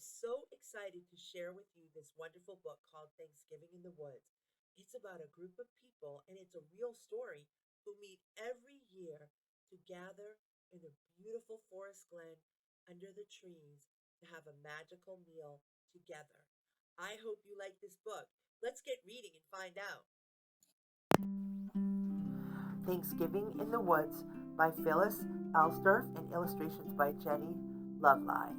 so excited to share with you this wonderful book called Thanksgiving in the Woods. It's about a group of people, and it's a real story, who meet every year to gather in a beautiful forest glen under the trees to have a magical meal together. I hope you like this book. Let's get reading and find out. Thanksgiving in the Woods by Phyllis Alsdorf and illustrations by Jenny Lovely.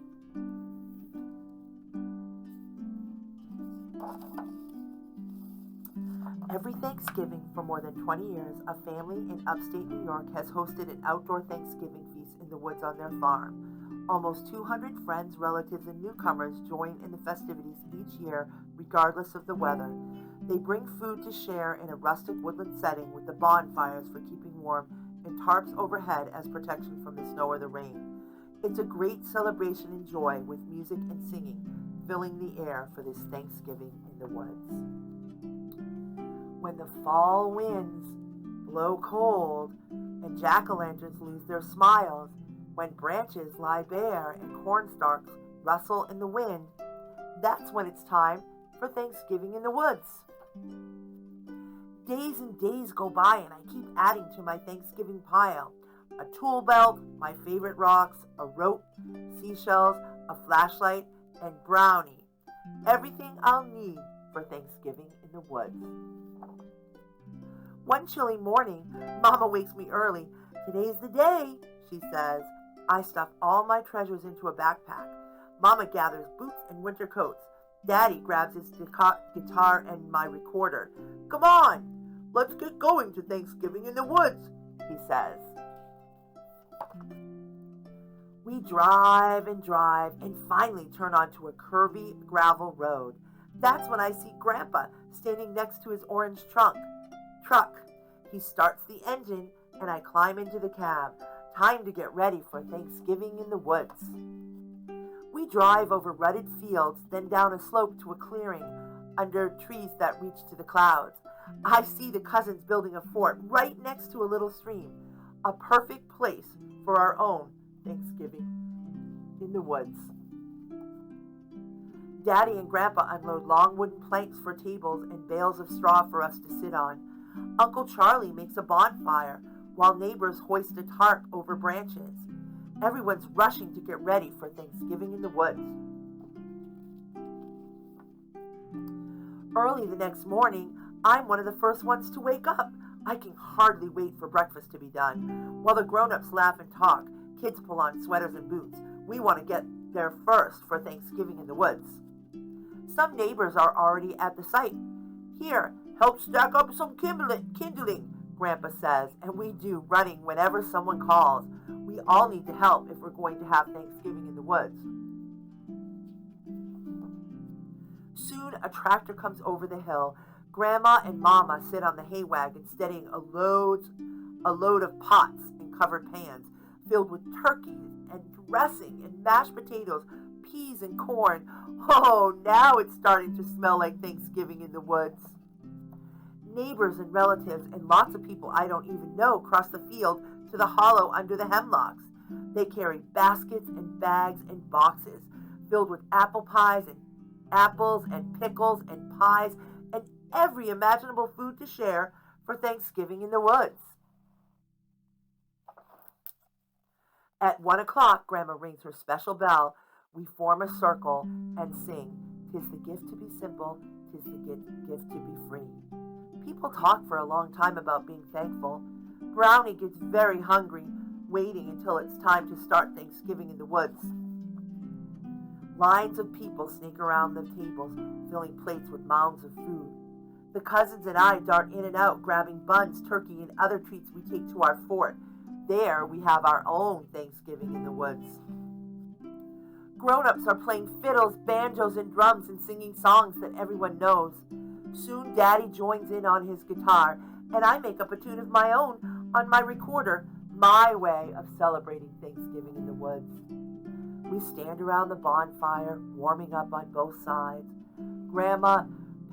Every Thanksgiving for more than 20 years, a family in upstate New York has hosted an outdoor Thanksgiving feast in the woods on their farm. Almost 200 friends, relatives, and newcomers join in the festivities each year, regardless of the weather. They bring food to share in a rustic woodland setting with the bonfires for keeping warm and tarps overhead as protection from the snow or the rain. It's a great celebration and joy with music and singing filling the air for this Thanksgiving in the woods. When the fall winds blow cold and jack-o'-lanterns lose their smiles, when branches lie bare and cornstalks rustle in the wind, that's when it's time for Thanksgiving in the woods. Days and days go by and I keep adding to my Thanksgiving pile. A tool belt, my favorite rocks, a rope, seashells, a flashlight, and brownie. Everything I'll need for Thanksgiving in the woods. One chilly morning, Mama wakes me early. Today's the day, she says. I stuff all my treasures into a backpack. Mama gathers boots and winter coats. Daddy grabs his guitar and my recorder. Come on, let's get going to Thanksgiving in the woods, he says. We drive and finally turn onto a curvy gravel road. That's when I see Grandpa standing next to his orange truck. He starts the engine and I climb into the cab. Time to get ready for Thanksgiving in the woods. We drive over rutted fields, then down a slope to a clearing under trees that reach to the clouds. I see the cousins building a fort right next to a little stream, a perfect place for our own Thanksgiving in the woods. Daddy and Grandpa unload long wooden planks for tables and bales of straw for us to sit on. Uncle Charlie makes a bonfire while neighbors hoist a tarp over branches. Everyone's rushing to get ready for Thanksgiving in the woods. Early the next morning, I'm one of the first ones to wake up. I can hardly wait for breakfast to be done. While the grown-ups laugh and talk, kids pull on sweaters and boots. We want to get there first for Thanksgiving in the woods. Some neighbors are already at the site. Here, help stack up some kindling, Grandpa says, and we do, running whenever someone calls. We all need to help if we're going to have Thanksgiving in the woods. Soon a tractor comes over the hill. Grandma and Mama sit on the hay wagon steadying a load of pots and covered pans filled with turkeys and dressing and mashed potatoes, peas and corn. Oh, now it's starting to smell like Thanksgiving in the woods. Neighbors and relatives and lots of people I don't even know cross the field to the hollow under the hemlocks. They carry baskets and bags and boxes filled with apple pies and apples and pickles and pies and every imaginable food to share for Thanksgiving in the woods. At 1 o'clock, Grandma rings her special bell. We form a circle and sing, "'Tis the gift to be simple, 'tis the gift to be free." People talk for a long time about being thankful. Brownie gets very hungry, waiting until it's time to start Thanksgiving in the woods. Lines of people snake around the tables, filling plates with mounds of food. The cousins and I dart in and out, grabbing buns, turkey, and other treats we take to our fort. There we have our own Thanksgiving in the woods. Grown-ups are playing fiddles, banjos, and drums and singing songs that everyone knows. Soon Daddy joins in on his guitar, and I make up a tune of my own on my recorder, my way of celebrating Thanksgiving in the woods. We stand around the bonfire, warming up on both sides. Grandma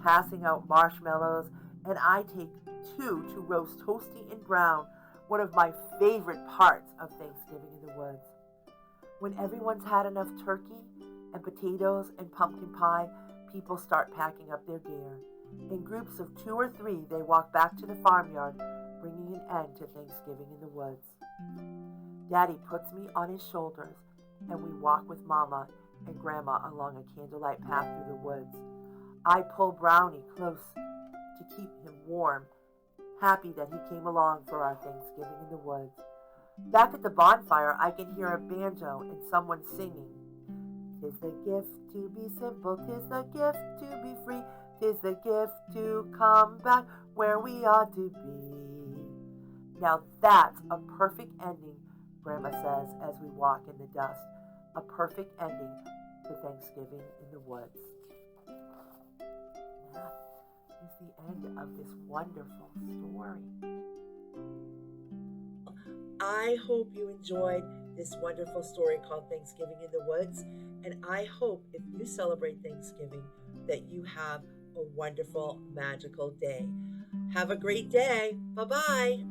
passing out marshmallows, and I take two to roast toasty and brown, one of my favorite parts of Thanksgiving in the woods. When everyone's had enough turkey, and potatoes and pumpkin pie, people start packing up their gear. In groups of 2 or 3, they walk back to the farmyard, bringing an end to Thanksgiving in the woods. Daddy puts me on his shoulders, and we walk with Mama and Grandma along a candlelight path through the woods. I pull Brownie close to keep him warm, happy that he came along for our Thanksgiving in the woods. Back at the bonfire, I can hear a banjo and someone singing. 'Tis the gift to be simple, 'tis the gift to be free, 'tis the gift to come back where we ought to be. Now that's a perfect ending, Grandma says as we walk in the dust. A perfect ending to Thanksgiving in the woods. That is the end of this wonderful story. I hope you enjoyed this wonderful story called Thanksgiving in the Woods. And I hope if you celebrate Thanksgiving that you have a wonderful, magical day. Have a great day. Bye-bye.